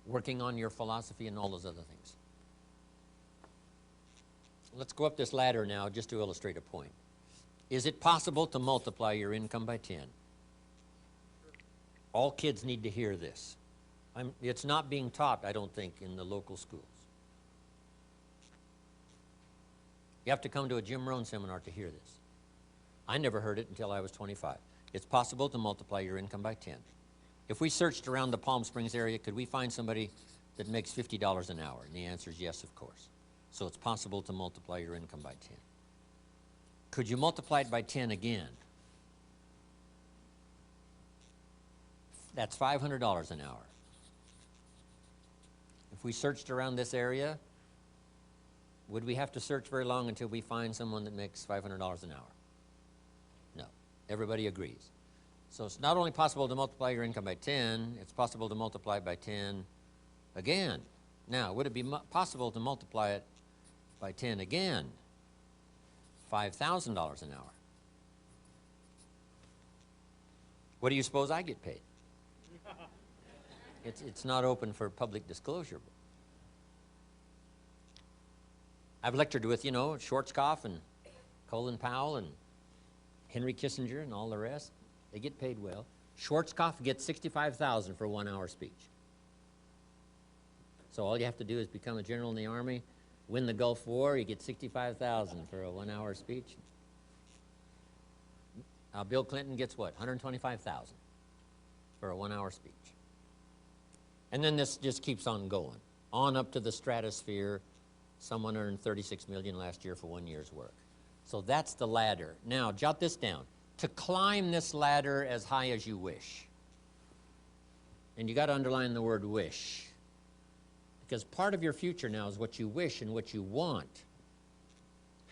working on your philosophy and all those other things. Let's go up this ladder now just to illustrate a point. Is it possible to multiply your income by 10? All kids need to hear this. It's not being taught, I don't think, in the local schools. You have to come to a Jim Rohn seminar to hear this. I never heard it until I was 25. It's possible to multiply your income by 10. If we searched around the Palm Springs area, could we find somebody that makes $50 an hour? And the answer is yes, of course. So it's possible to multiply your income by 10. Could you multiply it by 10 again? That's $500 an hour. If we searched around this area, would we have to search very long until we find someone that makes $500 an hour? No. Everybody agrees. So it's not only possible to multiply your income by 10, it's possible to multiply it by 10 again. Now, would it be possible to multiply it by 10 again? $5,000 an hour. What do you suppose I get paid? It's not open for public disclosure. I've lectured with, you know, Schwarzkopf and Colin Powell and Henry Kissinger and all the rest. They get paid well. Schwarzkopf gets $65,000 for a 1-hour speech. So all you have to do is become a general in the Army, win the Gulf War, you get $65,000 for a 1-hour speech. Bill Clinton gets what? $125,000 for a 1-hour speech. And then this just keeps on going, on up to the stratosphere. Someone earned $36 million last year for 1 year's work. So that's the ladder. Now, jot this down. To climb this ladder as high as you wish. And you got to underline the word wish. Because part of your future now is what you wish and what you want.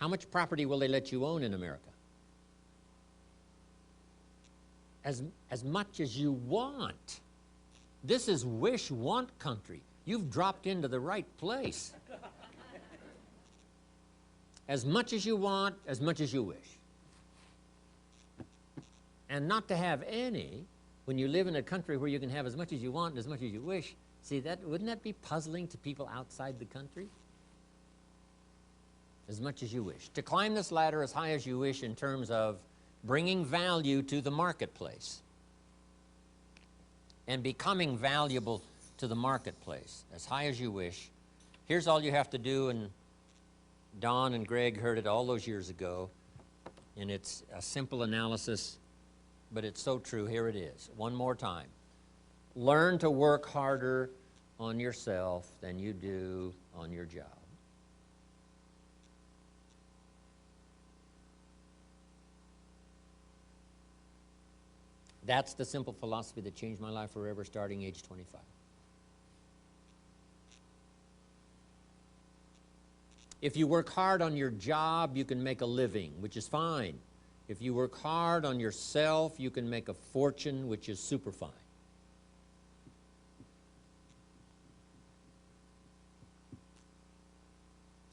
How much property will they let you own in America? As much as you want. This is wish-want country. You've dropped into the right place. As much as you want, as much as you wish. And not to have any, when you live in a country where you can have as much as you want and as much as you wish, see, wouldn't that be puzzling to people outside the country? As much as you wish. To climb this ladder as high as you wish in terms of bringing value to the marketplace and becoming valuable to the marketplace as high as you wish. Here's all you have to do, and Don and Greg heard it all those years ago, and it's a simple analysis, but it's so true. Here it is, one more time. Learn to work harder on yourself than you do on your job. That's the simple philosophy that changed my life forever, starting age 25. If you work hard on your job, you can make a living, which is fine. If you work hard on yourself, you can make a fortune, which is super fine.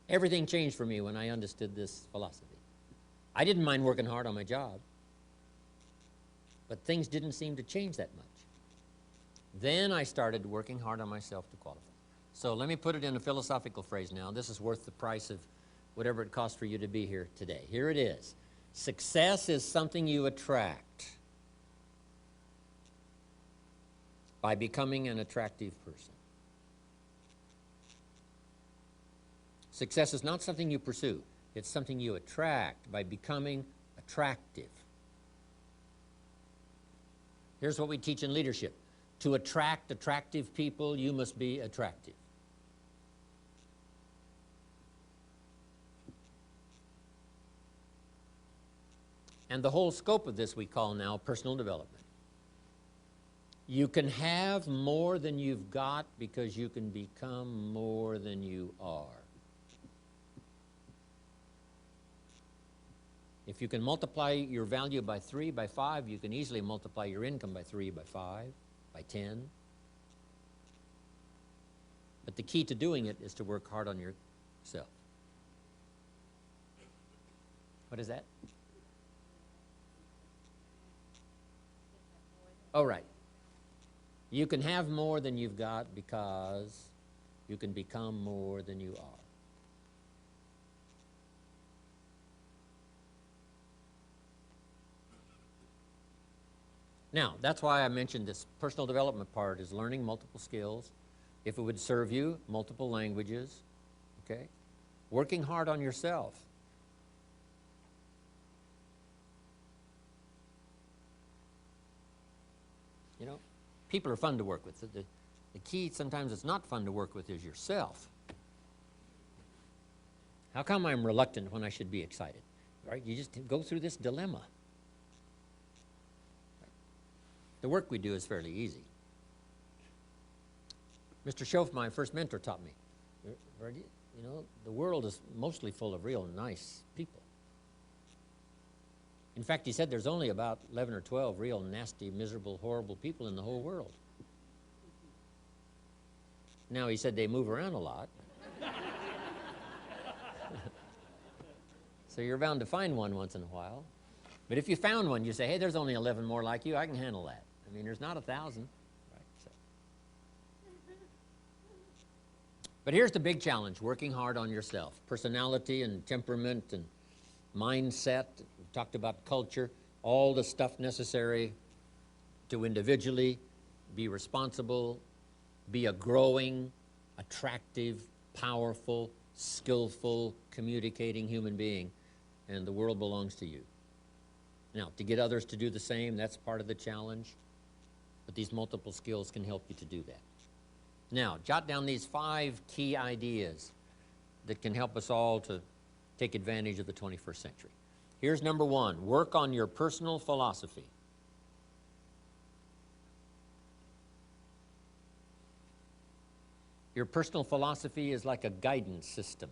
Everything changed for me when I understood this philosophy. I didn't mind working hard on my job, but things didn't seem to change that much. Then I started working hard on myself to qualify. So let me put it in a philosophical phrase now. This is worth the price of whatever it costs for you to be here today. Here it is. Success is something you attract by becoming an attractive person. Success is not something you pursue. It's something you attract by becoming attractive. Here's what we teach in leadership. To attract attractive people, you must be attractive. And the whole scope of this we call now personal development. You can have more than you've got because you can become more than you are. If you can multiply your value by 3, by 5, you can easily multiply your income by 3, by 5, by 10. But the key to doing it is to work hard on yourself. What is that? Oh, right. You can have more than you've got because you can become more than you are. Now, that's why I mentioned this personal development part is learning multiple skills. If it would serve you, multiple languages, okay? Working hard on yourself. You know, people are fun to work with. The key sometimes it's not fun to work with is yourself. How come I'm reluctant when I should be excited? Right? You just go through this dilemma. The work we do is fairly easy. Mr. Schoaf, my first mentor, taught me, you know, the world is mostly full of real nice people. In fact, he said there's only about 11 or 12 real nasty, miserable, horrible people in the whole world. Now, he said they move around a lot. So you're bound to find one once in a while. But if you found one, you say, hey, there's only 11 more like you, I can handle that. I mean, there's not 1,000. Right, so. But here's the big challenge, working hard on yourself. Personality and temperament and mindset. We talked about culture, all the stuff necessary to individually be responsible, be a growing, attractive, powerful, skillful, communicating human being. And the world belongs to you. Now, to get others to do the same, that's part of the challenge. But these multiple skills can help you to do that. Now, jot down these 5 key ideas that can help us all to take advantage of the 21st century. Here's number 1, work on your personal philosophy. Your personal philosophy is like a guidance system.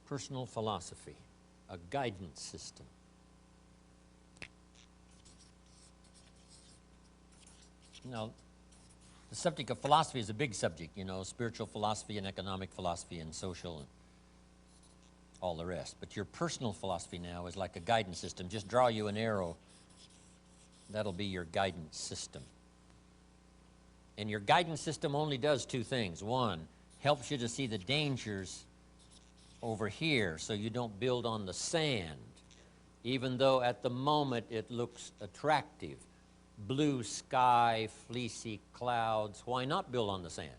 Personal philosophy, a guidance system. Now, the subject of philosophy is a big subject, you know, spiritual philosophy and economic philosophy and social and all the rest. But your personal philosophy now is like a guidance system. Just draw you an arrow. That'll be your guidance system. And your guidance system only does 2 things. 1, helps you to see the dangers over here so you don't build on the sand, even though at the moment it looks attractive. Blue sky, fleecy clouds, why not build on the sand?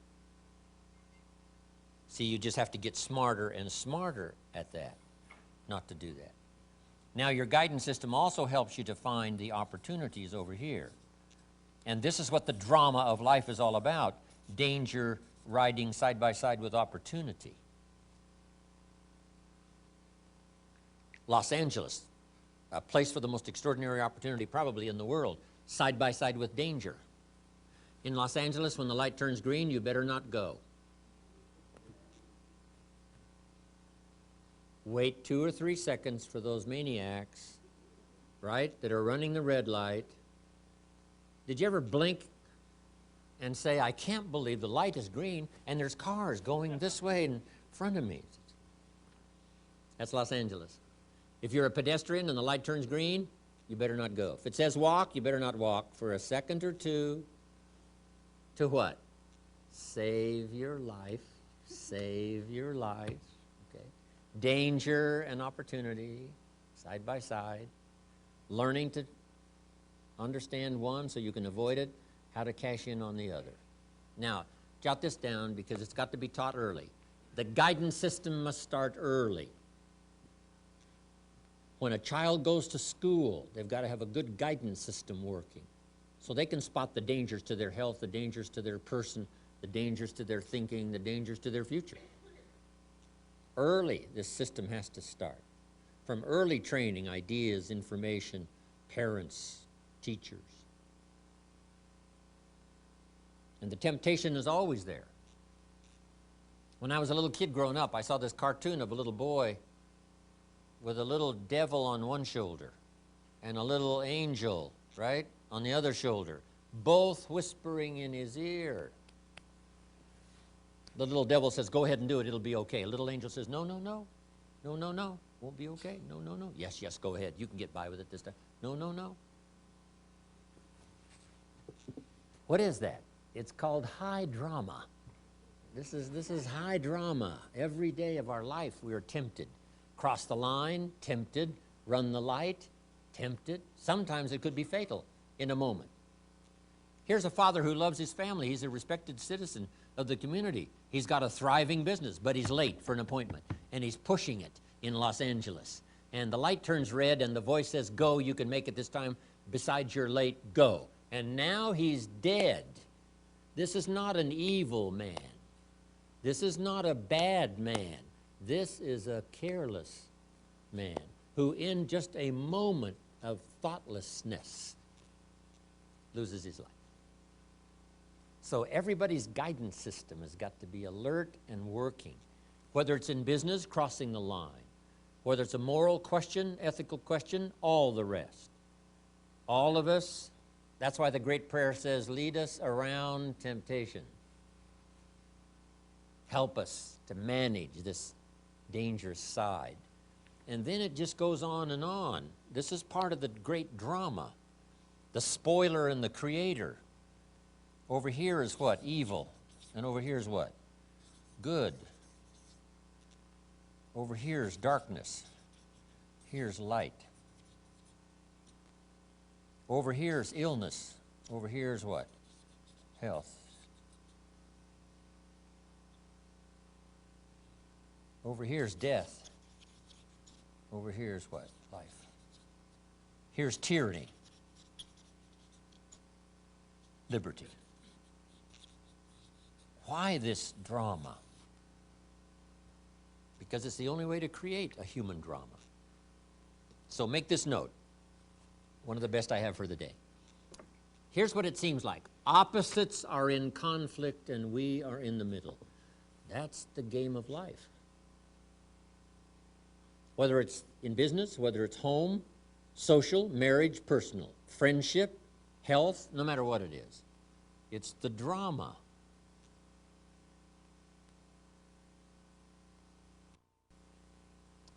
See, you just have to get smarter and smarter at that, not to do that. Now, your guidance system also helps you to find the opportunities over here. And this is what the drama of life is all about, danger riding side by side with opportunity. Los Angeles, a place for the most extraordinary opportunity probably in the world, side by side with danger. In Los Angeles, when the light turns green, you better not go. Wait 2 or 3 seconds for those maniacs, right, that are running the red light. Did you ever blink and say, I can't believe the light is green and there's cars going this way in front of me? That's Los Angeles. If you're a pedestrian and the light turns green, you better not go. If it says walk, you better not walk for a second or 2 to what? Save your life. Save your life. Okay. Danger and opportunity, side by side. Learning to understand one so you can avoid it, how to cash in on the other. Now, jot this down because it's got to be taught early. The guidance system must start early. When a child goes to school, they've got to have a good guidance system working so they can spot the dangers to their health, the dangers to their person, the dangers to their thinking, the dangers to their future. Early, this system has to start. From early training, ideas, information, parents, teachers. And the temptation is always there. When I was a little kid growing up, I saw this cartoon of a little boy with a little devil on one shoulder and a little angel, right, on the other shoulder, both whispering in his ear. The little devil says, go ahead and do it, it'll be okay. A little angel says, no, no, no, no, no, no, won't be okay, no, no, no. Yes, yes, go ahead, you can get by with it this time. No, no, no. What is that? It's called high drama. This is high drama. Every day of our life we are tempted. Cross the line, tempted. Run the light, tempted. Sometimes it could be fatal in a moment. Here's a father who loves his family. He's a respected citizen of the community. He's got a thriving business, but he's late for an appointment, and he's pushing it in Los Angeles. And the light turns red, and the voice says, go, you can make it this time. Besides, you're late, go. And now he's dead. This is not an evil man. This is not a bad man. This is a careless man who in just a moment of thoughtlessness loses his life. So everybody's guidance system has got to be alert and working. Whether it's in business, crossing the line. Whether it's a moral question, ethical question, all the rest. All of us, that's why the great prayer says, lead us around temptation. Help us to manage this dangerous side. And then it just goes on and on. This is part of the great drama. The spoiler and the creator. Over here is what? Evil. And over here is what? Good. Over here is darkness. Here's light. Over here is illness. Over here is what? Health. Over here is death. Over here is what? Life. Here's tyranny. Liberty. Why this drama? Because it's the only way to create a human drama. So make this note. One of the best I have for the day. Here's what it seems like. Opposites are in conflict and we are in the middle. That's the game of life. Whether it's in business, whether it's home, social, marriage, personal, friendship, health, no matter what it is. It's the drama.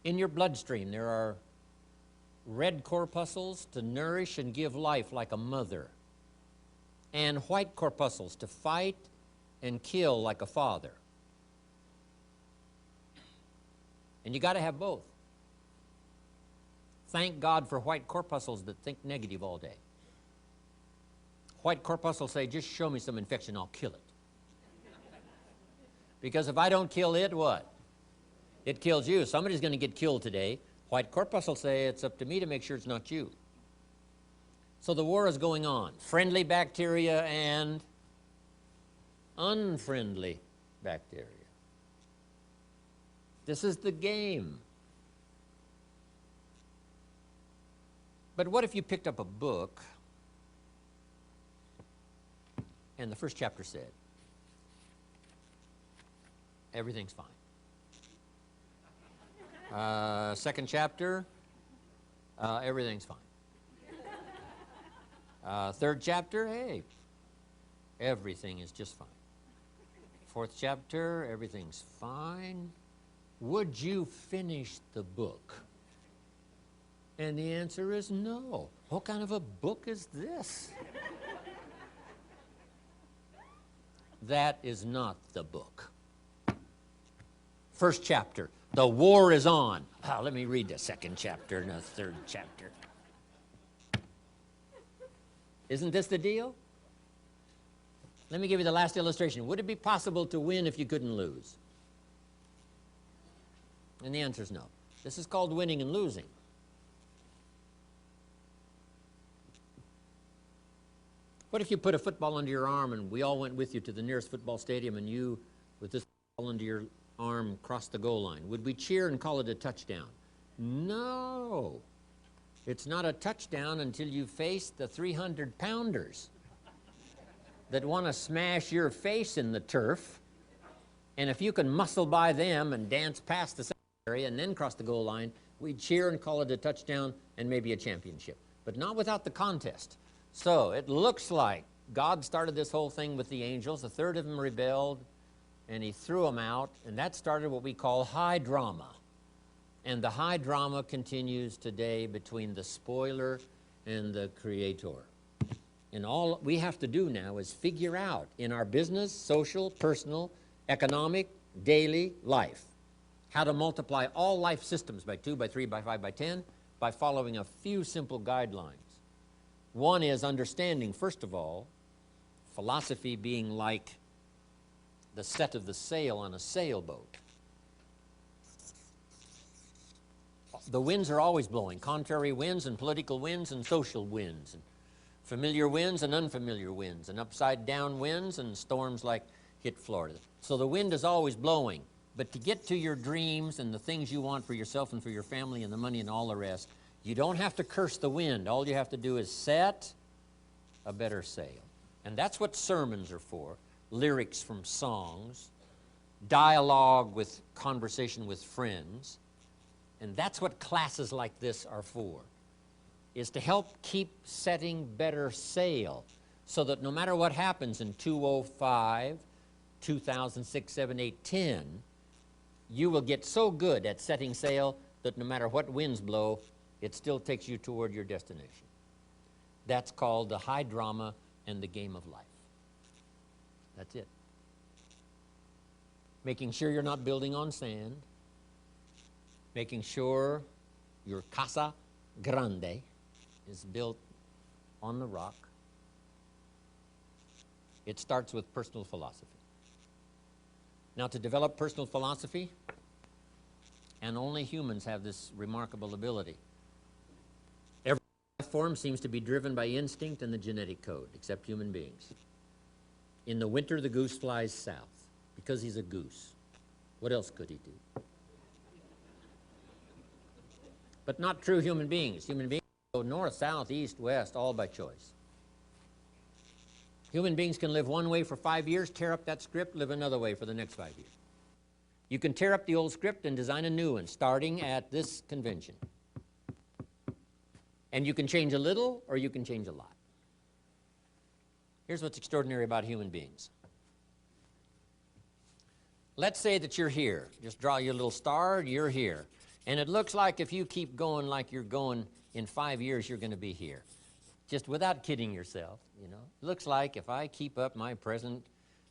In your bloodstream, there are red corpuscles to nourish and give life like a mother, and white corpuscles to fight and kill like a father. And you got to have both. Thank God for white corpuscles that think negative all day. White corpuscles say, just show me some infection, I'll kill it. Because if I don't kill it, what? It kills you. Somebody's going to get killed today. White corpuscles say, it's up to me to make sure it's not you. So the war is going on. Friendly bacteria and unfriendly bacteria. This is the game. But what if you picked up a book and the first chapter said, everything's fine. Second chapter, everything's fine. Third chapter, hey, everything is just fine. Fourth chapter, everything's fine. Would you finish the book? And the answer is no. What kind of a book is this? That is not the book. First chapter, the war is on. Let me read the second chapter and the third chapter. Isn't this the deal? Let me give you the last illustration. Would it be possible to win if you couldn't lose? And the answer is no. This is called winning and losing. What if you put a football under your arm and we all went with you to the nearest football stadium and you, with this ball under your arm, crossed the goal line? Would we cheer and call it a touchdown? No. It's not a touchdown until you face the 300-pounders that want to smash your face in the turf. And if you can muscle by them and dance past the area and then cross the goal line, we'd cheer and call it a touchdown and maybe a championship. But not without the contest. So it looks like God started this whole thing with the angels. A third of them rebelled, and he threw them out, and that started what we call high drama. And the high drama continues today between the spoiler and the creator. And all we have to do now is figure out in our business, social, personal, economic, daily life how to multiply all life systems by 2, by 3, by 5, by 10 by following a few simple guidelines. One is understanding, first of all, philosophy being like the set of the sail on a sailboat. The winds are always blowing, contrary winds and political winds and social winds, and familiar winds and unfamiliar winds, and upside down winds and storms like hit Florida. So the wind is always blowing. But to get to your dreams and the things you want for yourself and for your family and the money and all the rest, you don't have to curse the wind. All you have to do is set a better sail. And that's what sermons are for, lyrics from songs, dialogue with conversation with friends. And that's what classes like this are for, is to help keep setting better sail so that no matter what happens in 2005, 2006, 7, 8, 10, you will get so good at setting sail that no matter what winds blow, it still takes you toward your destination. That's called the high drama and the game of life. That's it. Making sure you're not building on sand, making sure your casa grande is built on the rock. It starts with personal philosophy. Now, to develop personal philosophy, and only humans have this remarkable ability. Every life form seems to be driven by instinct and the genetic code, except human beings. In the winter, the goose flies south because he's a goose. What else could he do? But not true human beings. Human beings go north, south, east, west, all by choice. Human beings can live one way for 5 years, tear up that script, live another way for the next 5 years. You can tear up the old script and design a new one, starting at this convention. And you can change a little, or you can change a lot. Here's what's extraordinary about human beings. Let's say that you're here. Just draw your little star, you're here. And it looks like if you keep going like you're going, in 5 years you're going to be here. Just without kidding yourself, you know. Looks like if I keep up my present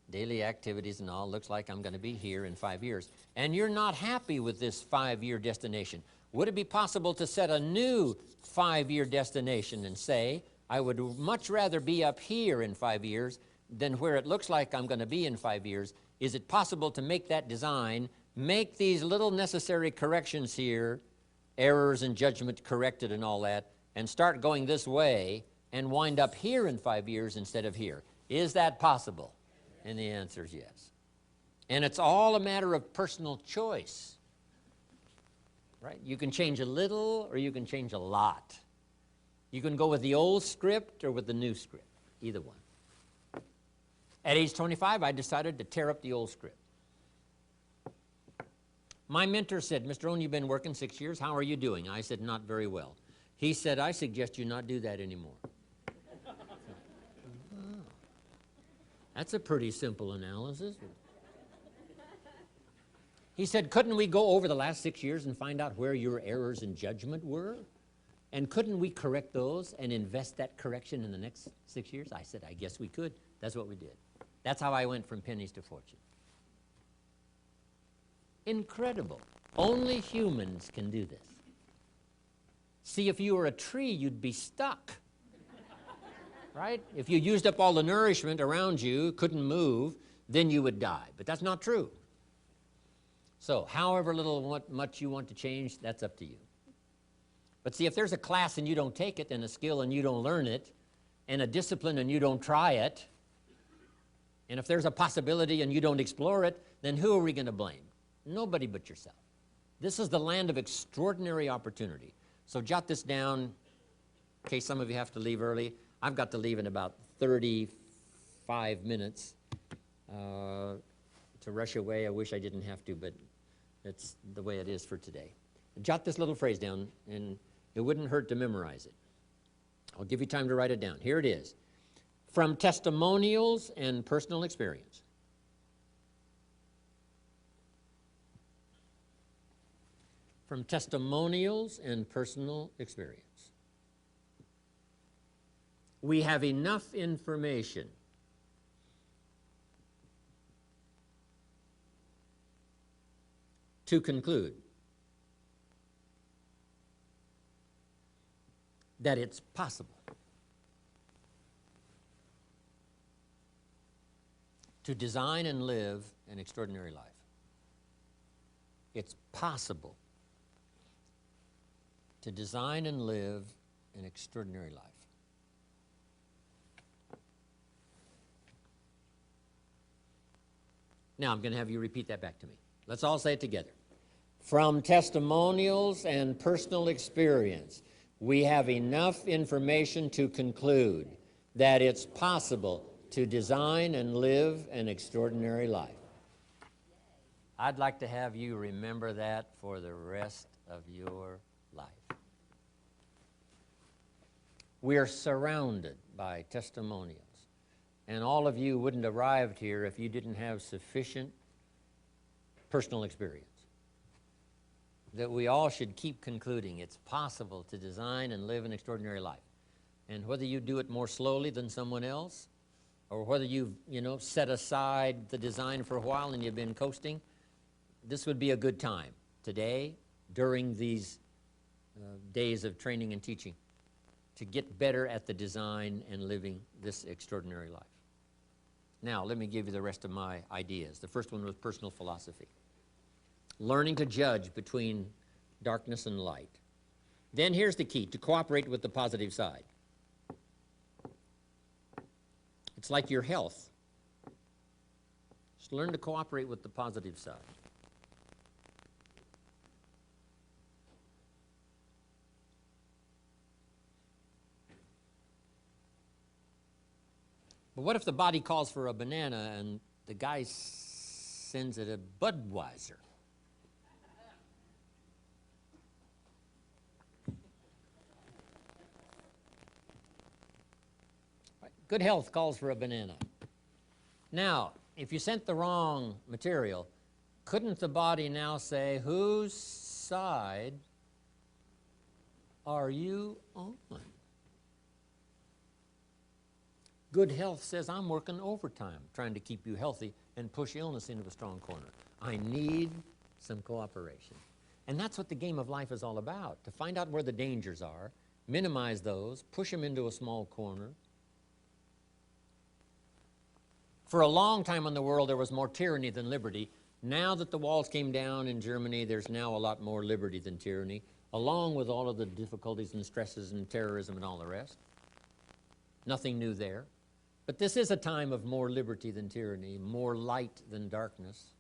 daily activities and all, looks like I'm going to be here in 5 years. And you're not happy with this 5-year destination. Would it be possible to set a new 5-year destination and say, I would much rather be up here in 5 years than where it looks like I'm going to be in 5 years? Is it possible to make that design, make these little necessary corrections here, errors in judgment corrected and all that, and start going this way and wind up here in 5 years instead of here? Is that possible? And the answer is yes. And it's all a matter of personal choice, right? You can change a little or you can change a lot. You can go with the old script or with the new script, either one. At age 25, I decided to tear up the old script. My mentor said, Mr. Rohn, you've been working 6 years. How are you doing? I said, not very well. He said, I suggest you not do that anymore. Oh, that's a pretty simple analysis. He said, couldn't we go over the last 6 years and find out where your errors in judgment were? And couldn't we correct those and invest that correction in the next 6 years? I said, I guess we could. That's what we did. That's how I went from pennies to fortune. Incredible. Only humans can do this. See, if you were a tree, you'd be stuck, right? If you used up all the nourishment around you, couldn't move, then you would die. But that's not true. So, however little much you want to change, that's up to you. But see, if there's a class and you don't take it, and a skill and you don't learn it, and a discipline and you don't try it, and if there's a possibility and you don't explore it, then who are we going to blame? Nobody but yourself. This is the land of extraordinary opportunity. So jot this down in case some of you have to leave early. I've got to leave in about 35 minutes to rush away. I wish I didn't have to, but that's the way it is for today. Jot this little phrase down, and it wouldn't hurt to memorize it. I'll give you time to write it down. Here it is. From testimonials and personal experience. From testimonials and personal experience. we have enough information to conclude that it's possible to design and live an extraordinary life. It's possible to design and live an extraordinary life. Now, I'm going to have you repeat that back to me. Let's all say it together. From testimonials and personal experience, we have enough information to conclude that it's possible to design and live an extraordinary life. I'd like to have you remember that for the rest of your life. We are surrounded by testimonials, and all of you wouldn't have arrived here if you didn't have sufficient personal experience. That we all should keep concluding it's possible to design and live an extraordinary life. And whether you do it more slowly than someone else, or whether you've, set aside the design for a while and you've been coasting, this would be a good time today, during these days of training and teaching, to get better at the design and living this extraordinary life. Now, let me give you the rest of my ideas. The first one was personal philosophy. Learning to judge between darkness and light. Then here's the key, to cooperate with the positive side. It's like your health. Just learn to cooperate with the positive side. But what if the body calls for a banana and the guy sends it a Budweiser? Good health calls for a banana. Now, if you sent the wrong material, couldn't the body now say, whose side are you on? Good health says, I'm working overtime, trying to keep you healthy and push illness into a strong corner. I need some cooperation. And that's what the game of life is all about, to find out where the dangers are, minimize those, push them into a small corner. For a long time in the world, there was more tyranny than liberty. Now that the walls came down in Germany, there's now a lot more liberty than tyranny, along with all of the difficulties and stresses and terrorism and all the rest. Nothing new there. But this is a time of more liberty than tyranny, more light than darkness,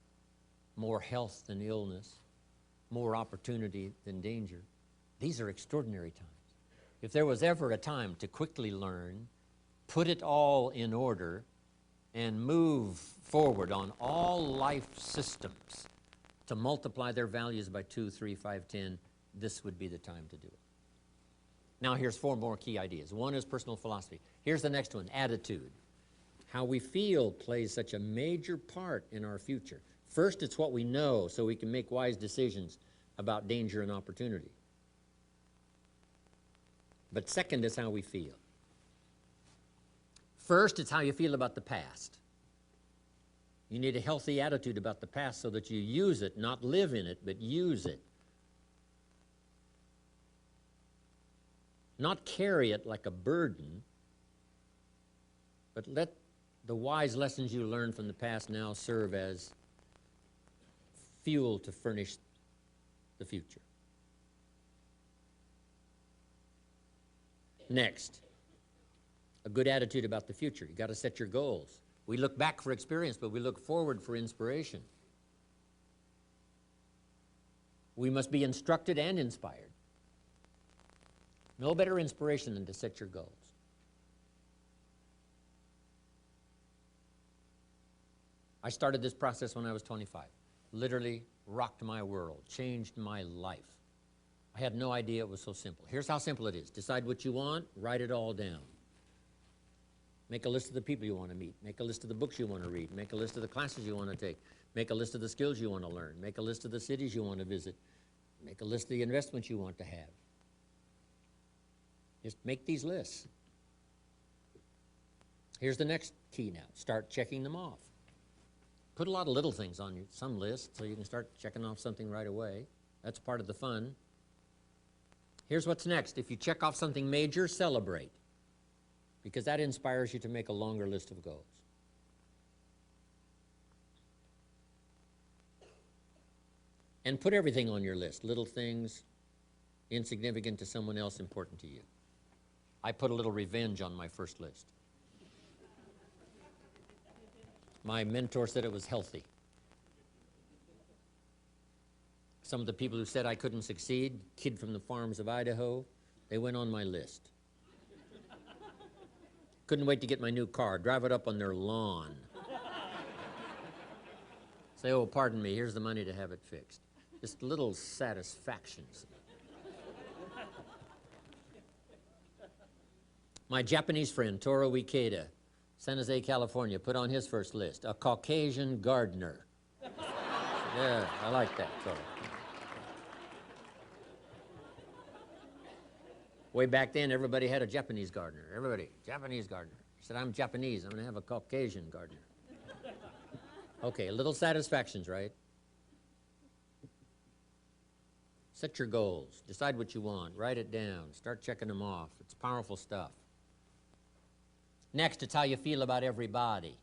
more health than illness, more opportunity than danger. These are extraordinary times. If there was ever a time to quickly learn, put it all in order, and move forward on all life systems to multiply their values by 2, 3, 5, 10, this would be the time to do it. Now here's 4 more key ideas. One is personal philosophy. Here's the next one, attitude. How we feel plays such a major part in our future. First, it's what we know, so we can make wise decisions about danger and opportunity. But second is how we feel. First, it's how you feel about the past. You need a healthy attitude about the past so that you use it, not live in it, but use it. Not carry it like a burden, but let the wise lessons you learned from the past now serve as fuel to furnish the future. Next, a good attitude about the future. You got to set your goals. We look back for experience, but we look forward for inspiration. We must be instructed and inspired. No better inspiration than to set your goals. I started this process when I was 25. Literally rocked my world, changed my life. I had no idea it was so simple. Here's how simple it is. Decide what you want, write it all down. Make a list of the people you want to meet. Make a list of the books you want to read. Make a list of the classes you want to take. Make a list of the skills you want to learn. Make a list of the cities you want to visit. Make a list of the investments you want to have. Just make these lists. Here's the next key now. Start checking them off. Put a lot of little things on some list so you can start checking off something right away. That's part of the fun. Here's what's next. If you check off something major, celebrate, because that inspires you to make a longer list of goals. And put everything on your list, little things, insignificant to someone else, important to you. I put a little revenge on my first list. My mentor said it was healthy. Some of the people who said I couldn't succeed, kid from the farms of Idaho, they went on my list. Couldn't wait to get my new car, drive it up on their lawn. Say, oh, pardon me, here's the money to have it fixed. Just little satisfactions. My Japanese friend, Toro Ikeda, San Jose, California, put on his first list, a Caucasian gardener. Yeah, I like that, Toro. Way back then, everybody had a Japanese gardener. Everybody, Japanese gardener. He said, I'm Japanese, I'm going to have a Caucasian gardener. Okay, little satisfactions, right? Set your goals. Decide what you want. Write it down. Start checking them off. It's powerful stuff. Next, it's how you feel about everybody.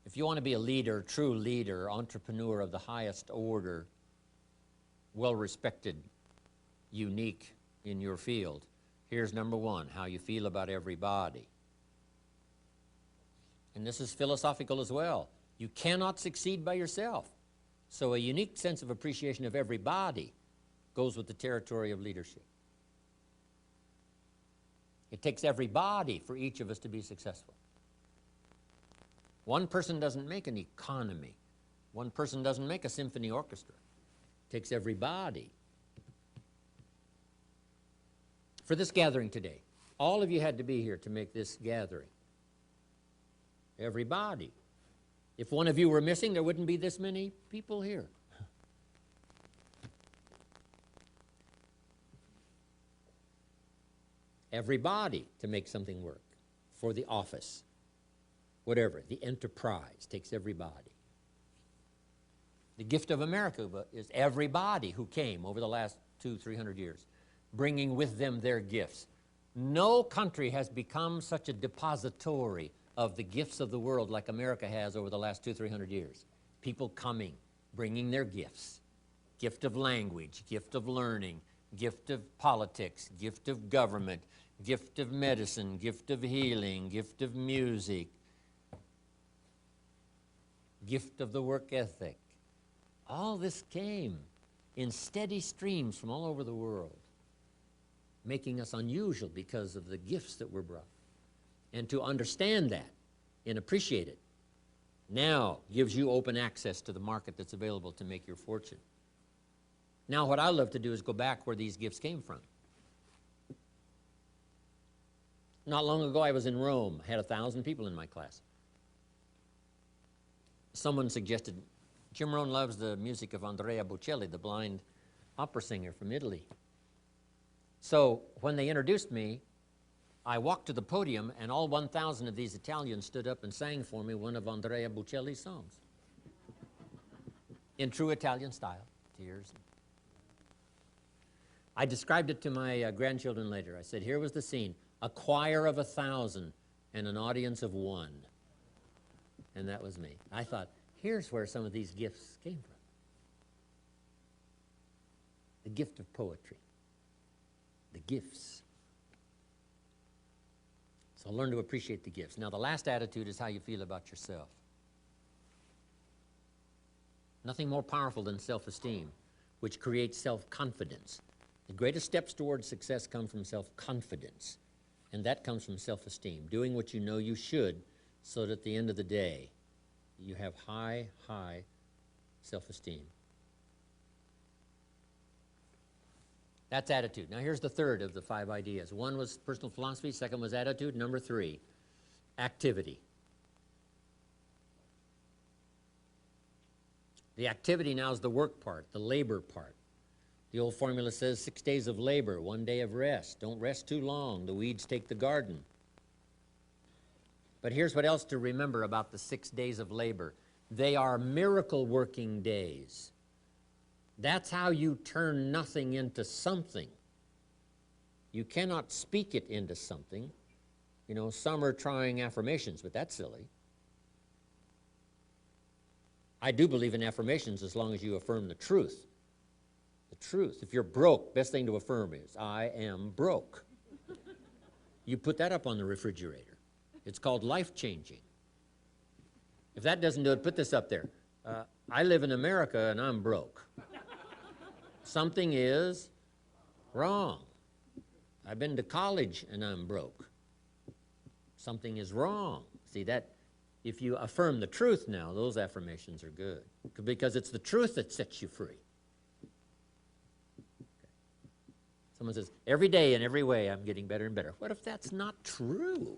If you want to be a leader, true leader, entrepreneur of the highest order, well-respected, unique in your field, here's number one, how you feel about everybody. And this is philosophical as well. You cannot succeed by yourself. So a unique sense of appreciation of everybody goes with the territory of leadership. It takes everybody for each of us to be successful. One person doesn't make an economy. One person doesn't make a symphony orchestra. It takes everybody. For this gathering today, all of you had to be here to make this gathering. Everybody. If one of you were missing, there wouldn't be this many people here. Everybody to make something work. For the office, whatever, the enterprise takes everybody. The gift of America is everybody who came over the last 200-300 years, bringing with them their gifts. No country has become such a depository of the gifts of the world like America has over the last 200-300 years. People coming, bringing their gifts. Gift of language, gift of learning, gift of politics, gift of government, gift of medicine, gift of healing, gift of music, gift of the work ethic. All this came in steady streams from all over the world, making us unusual because of the gifts that were brought. And to understand that and appreciate it now gives you open access to the market that's available to make your fortune. Now what I love to do is go back where these gifts came from. Not long ago I was in Rome, had 1,000 people in my class. Someone suggested, Jim Rohn loves the music of Andrea Bocelli, the blind opera singer from Italy. So when they introduced me, I walked to the podium and all 1,000 of these Italians stood up and sang for me one of Andrea Bocelli's songs. In true Italian style, tears. I described it to my grandchildren later. I said, here was the scene, a choir of 1,000 and an audience of 1. And that was me. I thought, here's where some of these gifts came from. The gift of poetry. The gifts. So learn to appreciate the gifts. Now the last attitude is how you feel about yourself. Nothing more powerful than self-esteem, which creates self-confidence. The greatest steps towards success come from self-confidence, and that comes from self-esteem, doing what you know you should so that at the end of the day, you have high, high self-esteem. That's attitude. Now here's the third of the 5 ideas. One was personal philosophy, second was attitude, number 3, activity. The activity now is the work part, the labor part. The old formula says 6 days of labor, 1 day of rest. Don't rest too long. The weeds take the garden. But here's what else to remember about the 6 days of labor. They are miracle working days. That's how you turn nothing into something. You cannot speak it into something. You know, some are trying affirmations, but that's silly. I do believe in affirmations as long as you affirm the truth. The truth. If you're broke, best thing to affirm is, I am broke. You put that up on the refrigerator. It's called life-changing. If that doesn't do it, put this up there. I live in America and I'm broke. Something is wrong. I've been to college and I'm broke. Something is wrong. See that? If you affirm the truth now, those affirmations are good. Because it's the truth that sets you free. Okay. Someone says, every day in every way I'm getting better and better. What if that's not true?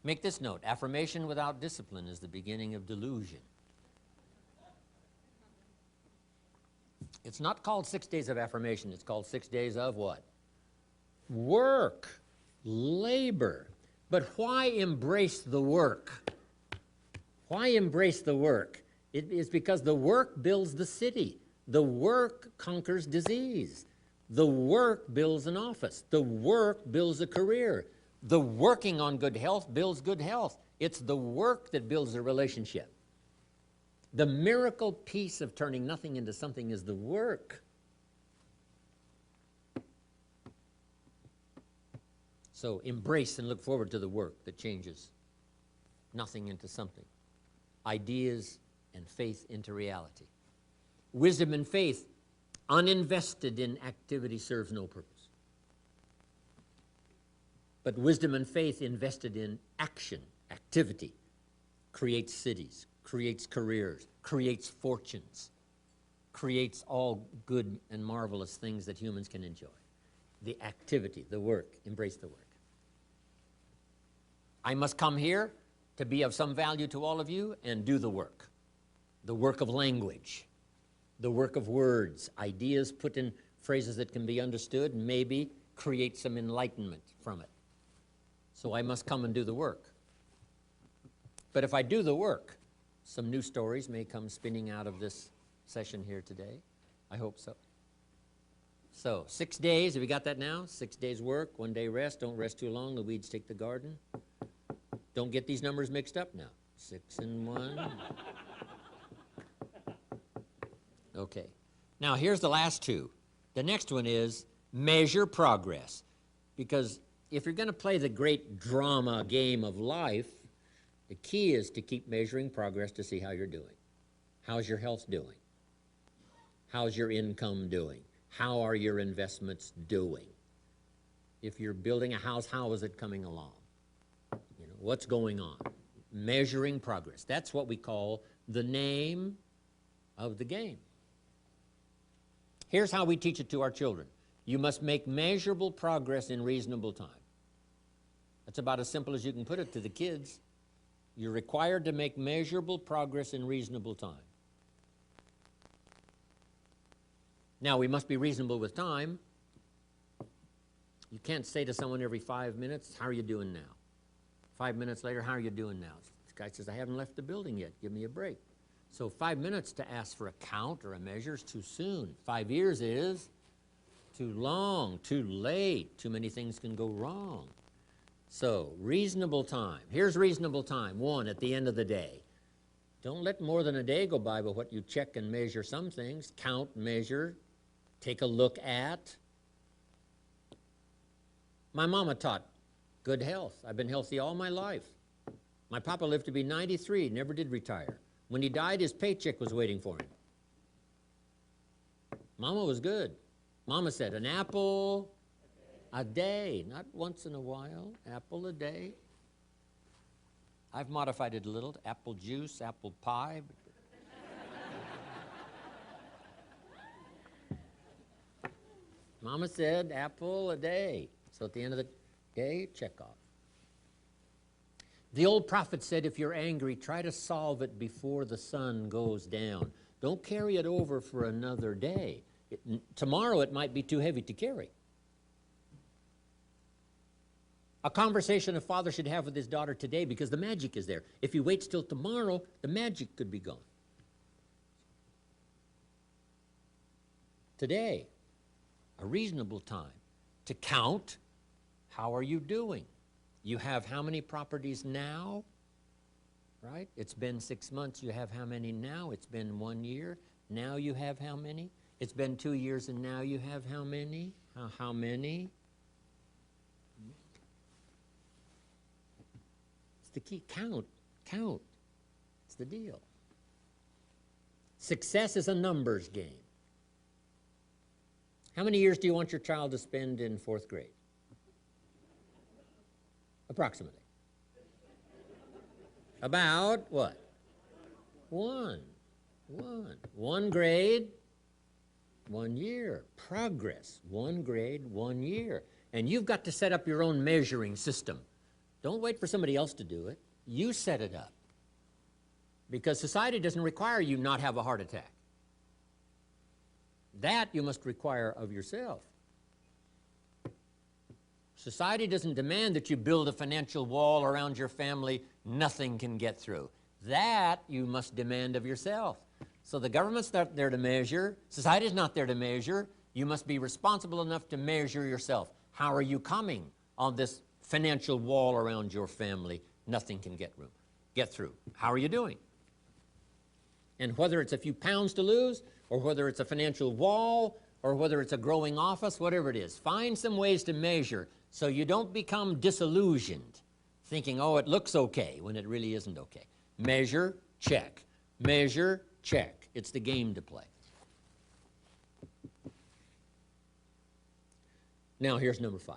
Make this note. Affirmation without discipline is the beginning of delusion. It's not called 6 days of affirmation. It's called 6 days of what? Work. Labor. But why embrace the work? Why embrace the work? It is because the work builds the city. The work conquers disease. The work builds an office. The work builds a career. The working on good health builds good health. It's the work that builds a relationship. The miracle piece of turning nothing into something is the work. So embrace and look forward to the work that changes nothing into something. Ideas and faith into reality. Wisdom and faith, uninvested in activity, serves no purpose. But wisdom and faith invested in action, activity, creates cities, creates careers, creates fortunes, creates all good and marvelous things that humans can enjoy. The activity, the work, embrace the work. I must come here to be of some value to all of you and do the work of language, the work of words, ideas put in phrases that can be understood, and maybe create some enlightenment from it. So I must come and do the work. But if I do the work, some new stories may come spinning out of this session here today. I hope so. So 6 days, have we got that now? 6 days work, 1 day rest. Don't rest too long, the weeds take the garden. Don't get these numbers mixed up now. 6 and 1. Okay. Now here's the last two. The next one is measure progress. Because if you're going to play the great drama game of life, the key is to keep measuring progress to see how you're doing. How's your health doing? How's your income doing? How are your investments doing? If you're building a house, how is it coming along? You know, what's going on? Measuring progress. That's what we call the name of the game. Here's how we teach it to our children. You must make measurable progress in reasonable time. That's about as simple as you can put it to the kids. You're required to make measurable progress in reasonable time. Now, we must be reasonable with time. You can't say to someone every 5 minutes, how are you doing now? 5 minutes later, how are you doing now? This guy says, I haven't left the building yet. Give me a break. So 5 minutes to ask for a count or a measure is too soon. 5 years is too long, too late. Too many things can go wrong. So reasonable time. Here's reasonable time. 1, at the end of the day. Don't let more than a day go by but what you check and measure some things. Count, measure, take a look at. My mama taught good health. I've been healthy all my life. My papa lived to be 93, never did retire. When he died, his paycheck was waiting for him. Mama was good. Mama said, an apple a day, not once in a while, apple a day. I've modified it a little, apple juice, apple pie. Mama said apple a day. So at the end of the day, check off. The old prophet said, if you're angry, try to solve it before the sun goes down. Don't carry it over for another day. Tomorrow it might be too heavy to carry. A conversation a father should have with his daughter today, because the magic is there. If he waits till tomorrow, the magic could be gone. Today, a reasonable time to count, how are you doing? You have how many properties now? Right? It's been 6 months. You have how many now? It's been 1 year. Now you have how many? It's been 2 years, and now you have how many? How many? It's the key. Count. Count. It's the deal. Success is a numbers game. How many years do you want your child to spend in 4th grade? Approximately. About what? One grade, 1 year. Progress, 1 grade, 1 year. And you've got to set up your own measuring system. Don't wait for somebody else to do it. You set it up. Because society doesn't require you not have a heart attack. That you must require of yourself. Society doesn't demand that you build a financial wall around your family nothing can get through. That you must demand of yourself. So the government's not there to measure. Society's not there to measure. You must be responsible enough to measure yourself. How are you coming on this financial wall around your family? Nothing can get through. How are you doing? And whether it's a few pounds to lose, or whether it's a financial wall, or whether it's a growing office, whatever it is, find some ways to measure so you don't become disillusioned, thinking, oh, it looks okay, when it really isn't okay. Measure, check. Measure, check. It's the game to play. Now, here's number 5.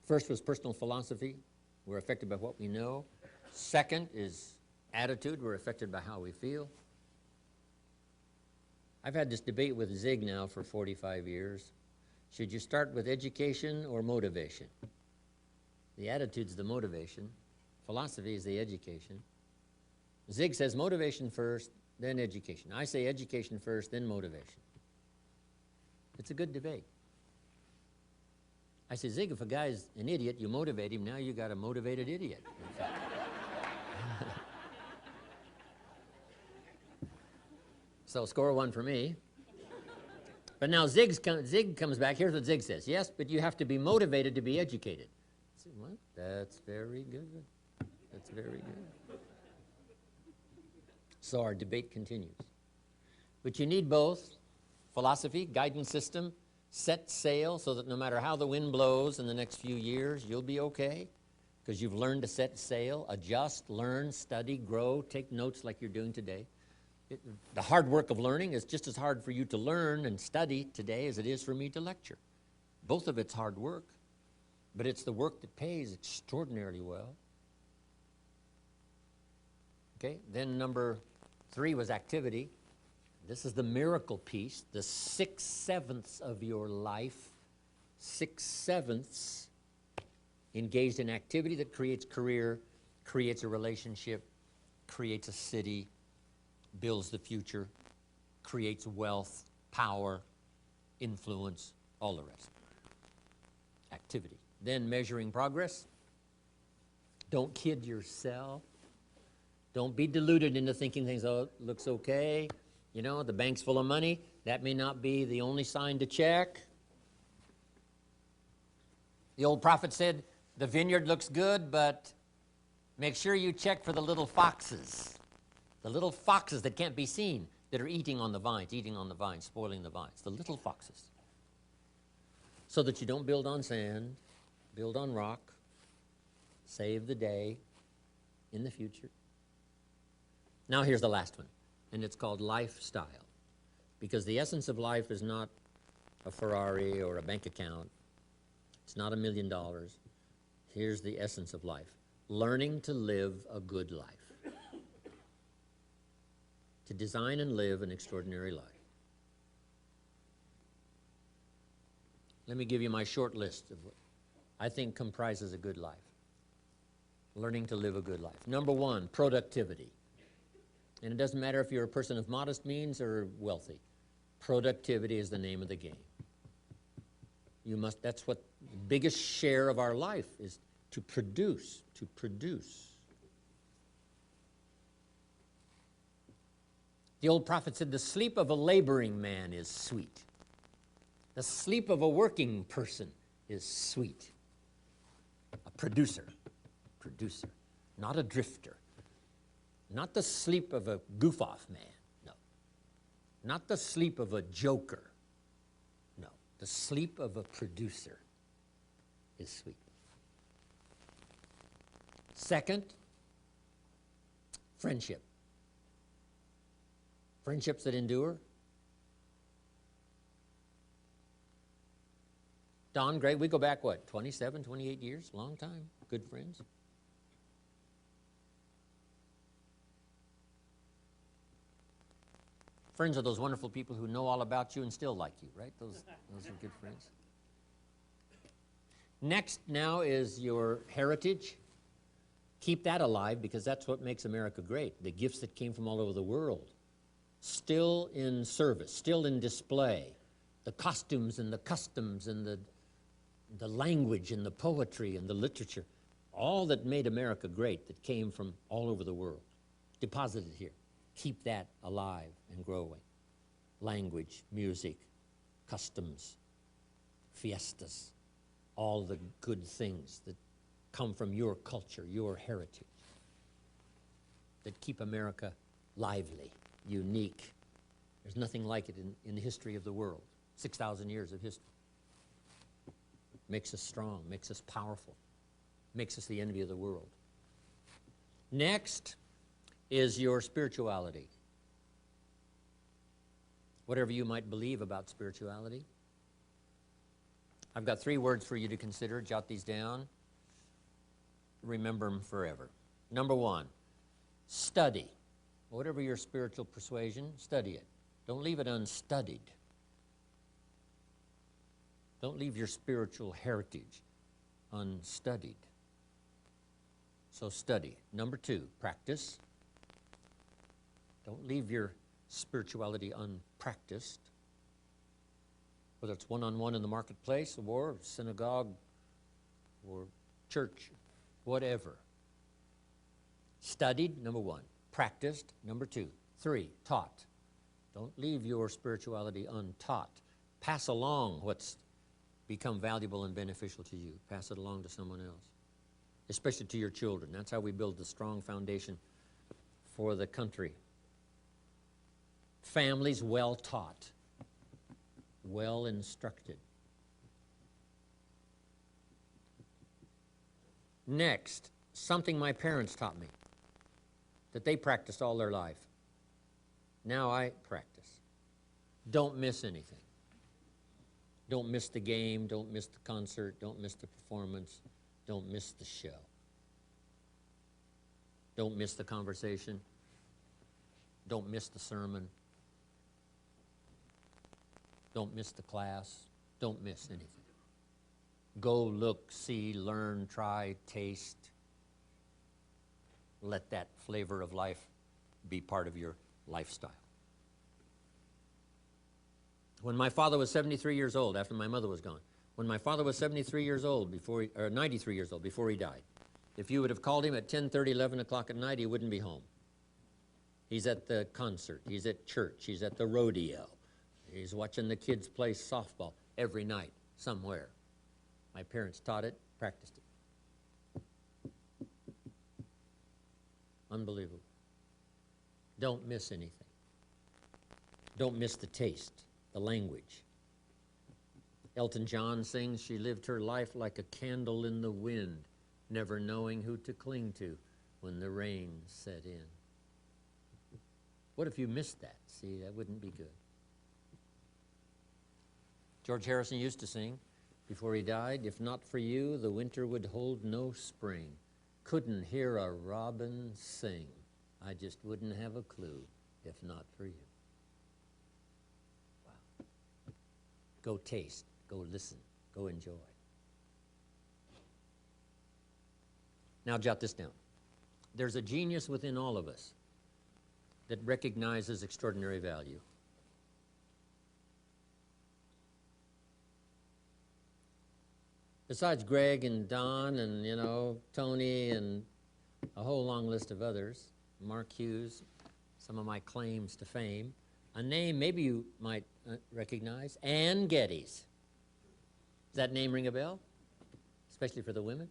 First was personal philosophy. We're affected by what we know. Second is attitude. We're affected by how we feel. I've had this debate with Zig now for 45 years. Should you start with education or motivation? The attitude's the motivation. Philosophy is the education. Zig says motivation first, then education. I say education first, then motivation. It's a good debate. I say, Zig, if a guy's an idiot, you motivate him. Now you got a motivated idiot. So score 1 for me. But now Zig comes back. Here's what Zig says. Yes, but you have to be motivated to be educated. I said, well, that's very good. That's very good. So our debate continues. But you need both. Philosophy, guidance system, set sail so that no matter how the wind blows in the next few years, you'll be okay because you've learned to set sail, adjust, learn, study, grow, take notes like you're doing today. The hard work of learning is just as hard for you to learn and study today as it is for me to lecture. Both of it's hard work, but it's the work that pays extraordinarily well. Okay, then number 3 was activity. This is the miracle piece, the 6/7 of your life, 6/7 engaged in activity that creates career, creates a relationship, creates a city, builds the future, creates wealth, power, influence, all the rest. Activity. Then measuring progress. Don't kid yourself. Don't be deluded into thinking things, oh, it looks okay. You know, the bank's full of money. That may not be the only sign to check. The old prophet said, the vineyard looks good, but make sure you check for the little foxes. The little foxes that can't be seen, that are eating on the vines, spoiling the vines. The little foxes. So that you don't build on sand, build on rock, save the day in the future. Now here's the last one, and it's called lifestyle. Because the essence of life is not a Ferrari or a bank account. It's not $1 million. Here's the essence of life. Learning to live a good life. To design and live an extraordinary life. Let me give you my short list of what I think comprises a good life. Learning to live a good life. Number 1, productivity. And it doesn't matter if you're a person of modest means or wealthy. Productivity is the name of the game. You must, that's what the biggest share of our life is, to produce, to produce. The old prophet said, the sleep of a laboring man is sweet. The sleep of a working person is sweet. A producer, not a drifter. Not the sleep of a goof-off man, no. Not the sleep of a joker, no. The sleep of a producer is sweet. Second, friendship. Friendships that endure. Don, Greg, we go back, what, 27, 28 years? Long time. Good friends. Friends are those wonderful people who know all about you and still like you, right? Those are good friends. Next now is your heritage. Keep that alive, because that's what makes America great. The gifts that came from all over the world. Still in service, still in display. The costumes and the customs and the language and the poetry and the literature. All that made America great that came from all over the world. Deposited here. Keep that alive and growing. Language, music, customs, fiestas, all the good things that come from your culture, your heritage, that keep America lively, unique. There's nothing like it in the history of the world. 6,000 years of history. Makes us strong, makes us powerful, makes us the envy of the world. Next is your spirituality. Whatever you might believe about spirituality. I've got 3 words for you to consider. Jot these down. Remember them forever. Number 1, study. Whatever your spiritual persuasion, study it. Don't leave it unstudied. Don't leave your spiritual heritage unstudied. So study. Number 2, practice. Don't leave your spirituality unpracticed. Whether it's one-on-one in the marketplace or synagogue or church, whatever. Studied, number 1. Practiced, number 2. 3, taught. Don't leave your spirituality untaught. Pass along what's become valuable and beneficial to you. Pass it along to someone else, especially to your children. That's how we build the strong foundation for the country. Families well taught, well instructed. Next, something my parents taught me that they practiced all their life. Now I practice. Don't miss anything. Don't miss the game, don't miss the concert, don't miss the performance, don't miss the show. Don't miss the conversation. Don't miss the sermon. Don't miss the class. Don't miss anything. Go, look, see, learn, try, taste. Let that flavor of life be part of your lifestyle. When my father was 73 years old, after my mother was gone, when my father was 73 years old, or 93 years old, before he died, if you would have called him at 10:30, 11 o'clock at night, he wouldn't be home. He's at the concert, he's at church, he's at the rodeo, he's watching the kids play softball every night, somewhere. My parents taught it, practiced it. Unbelievable. Don't miss anything. Don't miss the taste, the language. Elton John sings, she lived her life like a candle in the wind, never knowing who to cling to when the rain set in. What if you missed that? See, that wouldn't be good. George Harrison used to sing before he died, if not for you, the winter would hold no spring. Couldn't hear a robin sing. I just wouldn't have a clue if not for you. Wow. Go taste, go listen, go enjoy. Now jot this down. There's a genius within all of us that recognizes extraordinary value. besides Greg and Don and, you know, Tony and a whole long list of others, Mark Hughes, some of my claims to fame, a name maybe you might recognize, Ann Geddes. Does that name ring a bell? Especially for the women?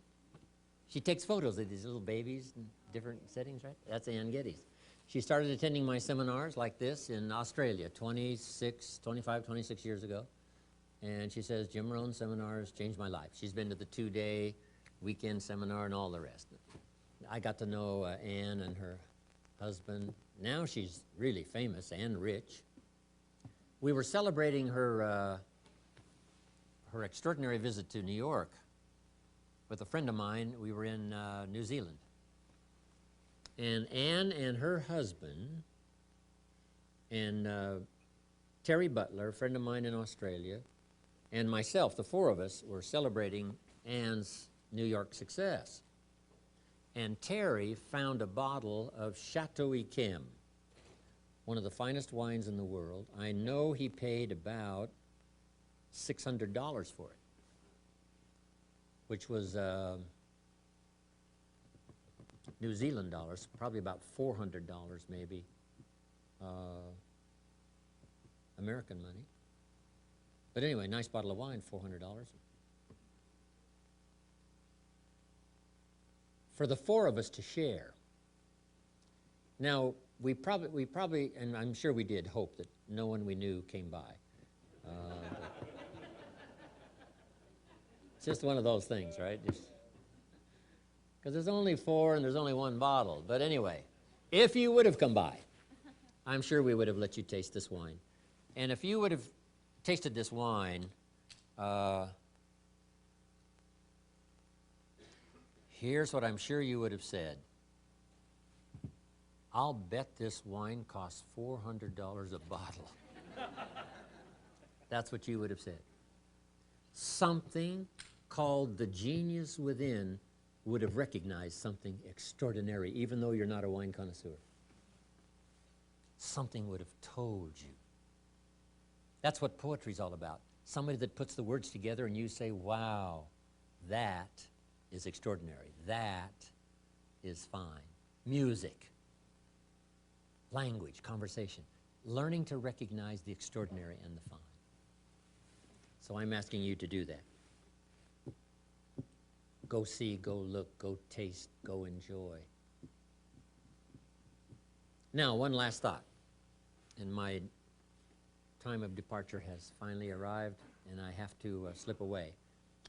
She takes photos of these little babies in different settings, right? That's Ann Geddes. She started attending my seminars like this in Australia 25, 26 years ago. And she says, Jim Rohn seminars changed my life. She's been to the 2-day weekend seminar and all the rest. I got to know Ann and her husband. Now she's really famous and rich. We were celebrating her, her extraordinary visit to New York with a friend of mine. We were in New Zealand. And Ann and her husband and Terry Butler, a friend of mine in Australia, and myself, the four of us, were celebrating Ann's New York success. And Terry found a bottle of Chateau Yquem, one of the finest wines in the world. I know he paid about $600 for it, which was New Zealand dollars, probably about $400 maybe, American money. But anyway, nice bottle of wine, $400. For the four of us to share. Now, we probably, and I'm sure we did, hope that no one we knew came by. It's just one of those things, right? Because there's only four and there's only one bottle. But anyway, if you would have come by, I'm sure we would have let you taste this wine. And if you would have tasted this wine, here's what I'm sure you would have said. I'll bet this wine costs $400 a bottle. That's what you would have said. Something called the genius within would have recognized something extraordinary, even though you're not a wine connoisseur. Something would have told you. That's what poetry's all about. Somebody that puts the words together and you say, wow, that is extraordinary. That is fine. Music, language, conversation, learning to recognize the extraordinary and the fine. So I'm asking you to do that. Go see, go look, go taste, go enjoy. Now, one last thought, and my time of departure has finally arrived, and I have to slip away.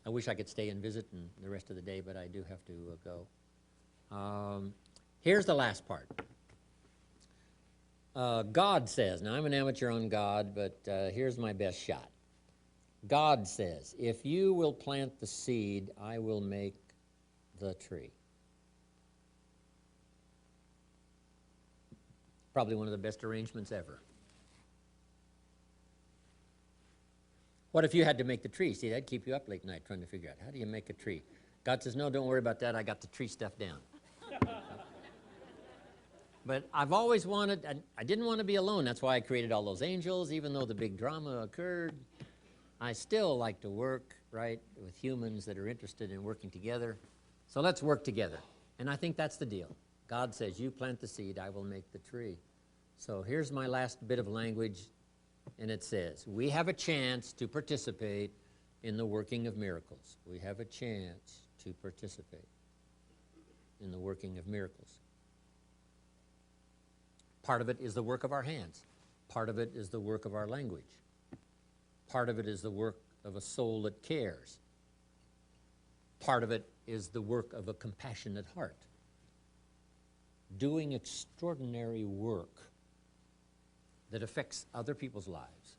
I wish I could stay and visit and the rest of the day, but I do have to go. Here's the last part. God says, now I'm an amateur on God, but here's my best shot. God says, if you will plant the seed, I will make the tree. Probably one of the best arrangements ever. What if you had to make the tree? See, that'd keep you up late night trying to figure out, how do you make a tree? God says, no, don't worry about that. I got the tree stuff down. But I've always wanted, I didn't want to be alone. That's why I created all those angels, even though the big drama occurred. I still like to work, right, with humans that are interested in working together. So let's work together. And I think that's the deal. God says, you plant the seed, I will make the tree. So here's my last bit of language, and it says, we have a chance to participate in the working of miracles. We have a chance to participate in the working of miracles. Part of it is the work of our hands. Part of it is the work of our language. Part of it is the work of a soul that cares. Part of it is the work of a compassionate heart. Doing extraordinary work that affects other people's lives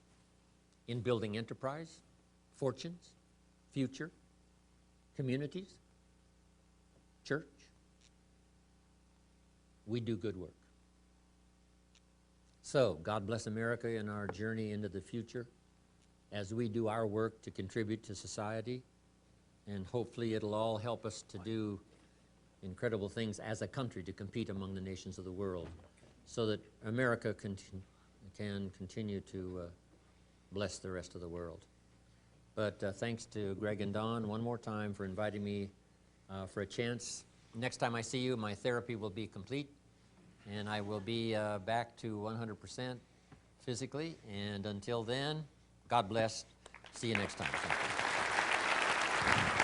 in building enterprise, fortunes, future, communities, church. We do good work. So, God bless America in our journey into the future as we do our work to contribute to society, and hopefully it'll all help us to do incredible things as a country to compete among the nations of the world so that America can continue to bless the rest of the world. But thanks to Greg and Don one more time for inviting me for a chance. Next time I see you, my therapy will be complete, and I will be back to 100% physically. And until then, God bless. See you next time. Thank you.